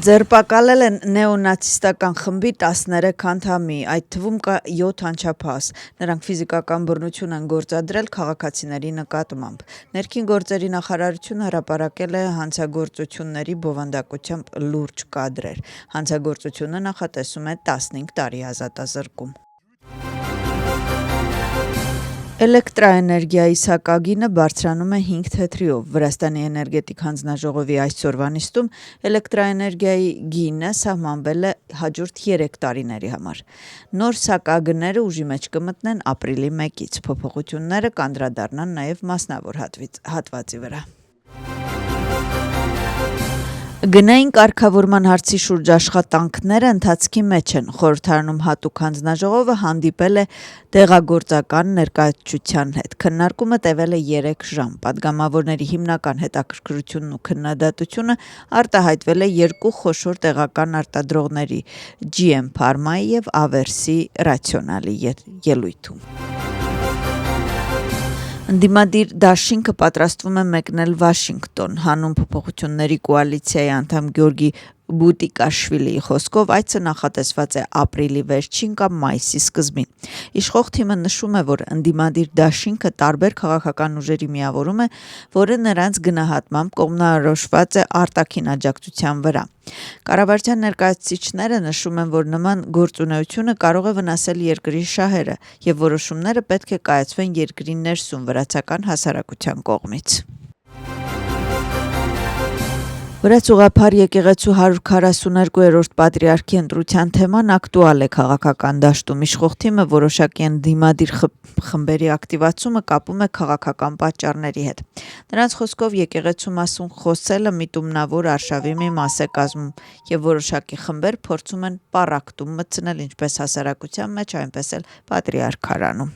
Ձերբակալել են նեոնացիստական խմբի 13 անդամի, այդ թվում կա 7 անչափահաս։ Նրանք ֆիզիկական բռնություն են գործադրել քաղաքացիների նկատմամբ։ Ներքին գործերի նախարարությունը հրապարակել է հանցագործությունների բովանդակությամբ լուրջ կադրեր։ Հանցագործությունը նախատեսում է 15 տարի ազատազրկում։ Էլեկտրաէներգիայի սակագինը բարձրանում է 5 թեթրիով։ Վրաստանի էներգետիկ հանձնաժողովի այսօրվա նիստում էլեկտրաէներգիայի գինը սահմանվել է հաջորդ 3 տարիների համար։ Նոր սակագները ուժի մեջ կմտնեն ապրիլի 1-ից։ Փոփոխությունները կանդրադառնան նաև մասնավոր հատվածի վրա։ Գնային կարգավորման հարցի շուրջ աշխատանքները ընթացքի մեջ են։ Խորհրդարանում հատուկ հանձնաժողովը հանդիպել է տեղագործական ներկայացության հետ։ Քննարկումը տևել է 3 ժամ։ Պատգամավորների հիմնական հետաքրքրությունն ու քննադատությունը արտահայտվել է 2 խոշոր տեղական արտադրողների՝ GM Pharma-ի և Aversi Rational-ի ելույթում։ Ընդդիմադիր դաշինքը պատրաստվում է մեկնել Վաշինգտոն։ Հանուն փոփոխությունների կոալիցիայի անդամ Գյորգի Բուտիկաշվիլիի խոսքով այցը նախատեսված է ապրիլի վերջին կամ մայիսի սկզբին։ Իշխող թիմը նշում է, որ ընդդիմադիր դաշինքը տարբեր քաղաքական ուժերի միավորում է, որը նրանց գնահատմամբ կողմնորոշված է արտաքին աջակցության վրա։ Կառավարության ներկայացուցիչները նշում են, որ նման գործունեությունը կարող է վնասել երկրի շահերը և որոշումները պետք է կայացվեն երկրի ներսում վրացական հասարակության կողմից։ Վրաց եկեղեցու 142-րդ պատրիարքի ընտրության թեման ակտուալ է քաղաքական դաշտում։ Իշխող թիմը որոշակի ընդդիմադիր խմբերի ակտիվացումը կապում է քաղաքական պատճառների հետ։ Նրանց խոսքով եկեղեցու մասում խոսելը միտումնավոր արշավի մի մաս է կազմում և որոշակի խմբեր փորձում են պառակտում մտցնել ինչպես հասարակության մեջ, այնպես էլ պատրիարքարանում։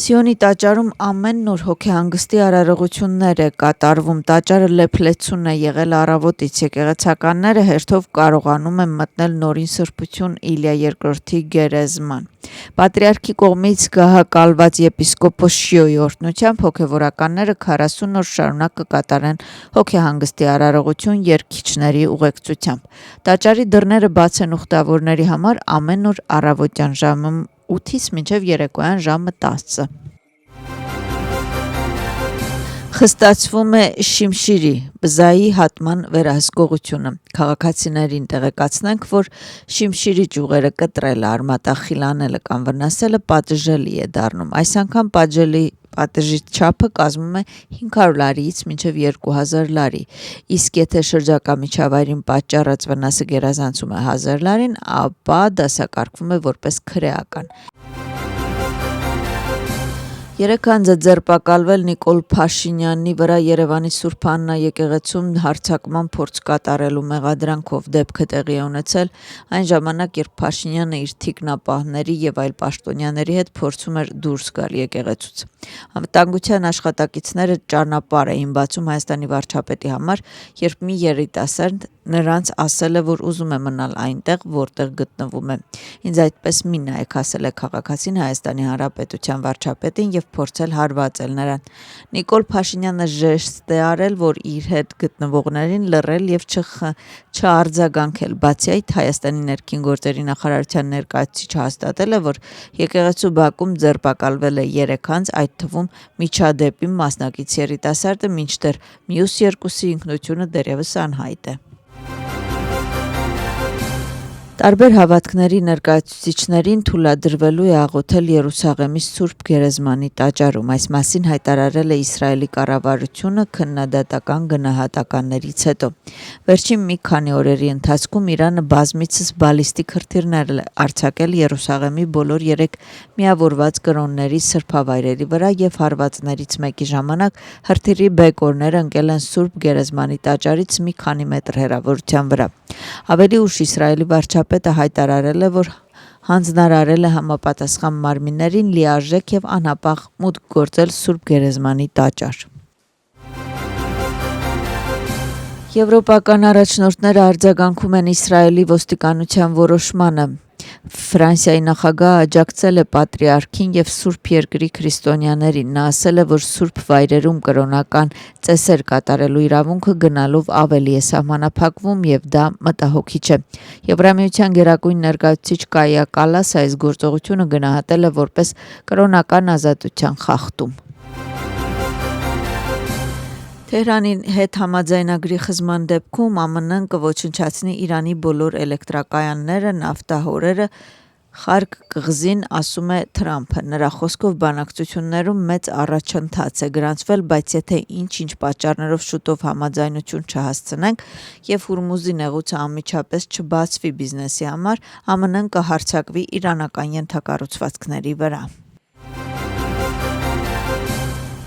Սիոնի տաճարում ամեն օր հոգեհանգստի արարողություններ է կատարվում։ Տաճարը լեփլեցուն է եղել առավոտից։ Եկեղեցականները հերթով կարողանում են մտնել նորին սրբություն Իլիա II-ի գերեզման։ Պատրիարքի կողմից գահակալված եպիսկոպոս Շիոյի օրհնությամբ հոգևորականները 40 օր շարունակ կկատարեն հոգեհանգստի արարողություն երգիչների ուղեկցությամբ։ Տաճարի դռները բաց են ուխտավորների համար ամեն օր առավոտյան ժամը 8-ից մինչև երեկոյան ժամը 10-ը։ Խստացվում է Շիմշիրի բզայի հատման վերահսկողությունը։ Քաղաքացիներին տեղեկացնենք, որ Շիմշիրի ճյուղերը կտրելը, արմատախիլանելը կամ վնասելը պատժելի է դառնում։ Այս անգամ պատժի չափը կազմում է 500 լարիից մինչև 2000 լարի, իսկ եթե շրջակա միջավայրին պատճառած վնասը գերազանցում է 1000 լարին, ապա դասակարգվում է որպես քրեական։ Երեկ անձը ձերբակալվել Նիկոլ Փաշինյանի վրա Երևանի Սուրբ Աննա եկեղեցում հարձակման փորձ կատարելու մեղադրանքով դեպքը տեղի է ունեցել այն ժամանակ, երբ Փաշինյանը իր թիկնապահների և այլ պաշտոնյաների հետ փորձում էր դուրս գալ եկեղեցուց։ Անվտանգության աշխատակիցները ճանապարհ էին բացում Հայաստանի վարչապետի համար, երբ մի երիտասարդ նրանց ասել է, որ ուզում է մնալ այնտեղ, որտեղ գտնվում է։ Ինձ այդպես մի նայեք, ասել է քաղաքացին Հայաստանի Հանրապետության վարչապետին և փորձել հարվածել նրան։ Նիկոլ Փաշինյանը ժեստ է արել, որ իր հետ գտնվողներին լռել և չարձագանքել։ Բացի այդ, Հայաստանի ներքին գործերի նախարարության ներկայացուցիչը հաստատել է, որ եկեղեցու բակում ձերբակալվել է 3 անձ, այդ թվում միջադեպի մասնակից երիտասարդը, մինչդեռ մյուս 2-ի ինքնությունը դեռևս անհայտ է։ Տարբեր հավատքների ներկայացուցիչներին թույլատրվելու է աղոթել Երուսաղեմի Սուրբ Գերեզմանի տաճարում։ Այս մասին հայտարարել է Իսրայելի կառավարությունը քննադատական գնահատականներից հետո։ Վերջին մի քանի օրերի ընթացքում Իրանը բազմիցս բալիստիկ հրթիռներ է արձակել Երուսաղեմի բոլոր 3 միավորված կրոնների սրբավայրերի վրա և հարվածներից մեկի ժամանակ հրթիռի բեկորները ընկել են Սուրբ Գերեզմանի տաճարից մի քանի մետր հեռավորության վրա։ Ավելի ուշ Իսրայելի վարչապետը հայտարարել է, որ հանձնարարել է համապատասխան մարմիններին լիարժեք և անհապաղ մուտք գործել Սուրբ Գերեզմանի տաճար։ Եվրոպական առաջնորդները արձագանքում են Իսրայելի ոստիկանության որոշմանը։ Ֆրանսիայի նախագահը աջակցել է պատրիարքին եւ Սուրբ Երկրի քրիստոնյաներին։ Նա ասել է, որ Սուրբ վայրերում կրոնական ծեսեր կատարելու իրավունքը գնալով ավելի է սահմանափակվում եւ դա մտահոգիչ է։ Եվրամիության գերագույն ներկայացուցիչ Կայա Կալասը այս գործողությունը գնահատել է որպես կրոնական ազատության խախտում։ Թեհրանի հետ համաձայնագրի խզման դեպքում ԱՄՆ-ն կոչնչացնի Իրանի բոլոր էլեկտրակայանները, նավթահորերը, Խարկ կղզին, ասում է Թրամփը։ Նրա խոսքով բանակցություններում մեծ առաջընթաց է գրանցվել, բայց եթե ինչ-ինչ պատճառներով շուտով համաձայնություն չհասցնենք եւ Հորմուզի նեղուցը անմիջապես չբացվի բիզնեսի համար, ԱՄՆ-ն կհարձակվի իրանական ենթակառուցվածքների վրա։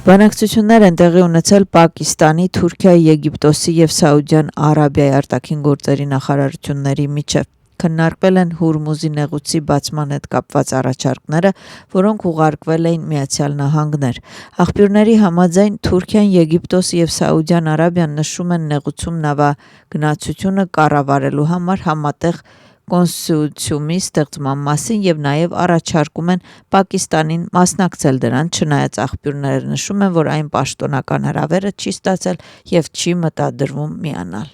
Բանակցություններ են տեղի ունեցել Պակիստանի, Թուրքիայի, Եգիպտոսի եւ Սաուդյան Արաբիայի արտաքին գործերի նախարարությունների միջև։ Քննարկվել են Հորմուզի նեղուցի բացման հետ կապված առաջարկները, որոնք ուղարկվել էին Միացյալ Նահանգներ։ Աղբյուրների համաձայն Թուրքիան, Եգիպտոսը եւ Սաուդյան Արաբիան նշում են նեղուցում նավագնացությունը կառավարելու համար համատեղ կոնսորցիումի ստեղծման մասին եւ նաեւ առաջարկում են Պակիստանին մասնակցել դրան, չնայած աղբյուրները նշում են, որ այն պաշտոնական հրավերը չի ստացել եւ չի մտադրվում միանալ։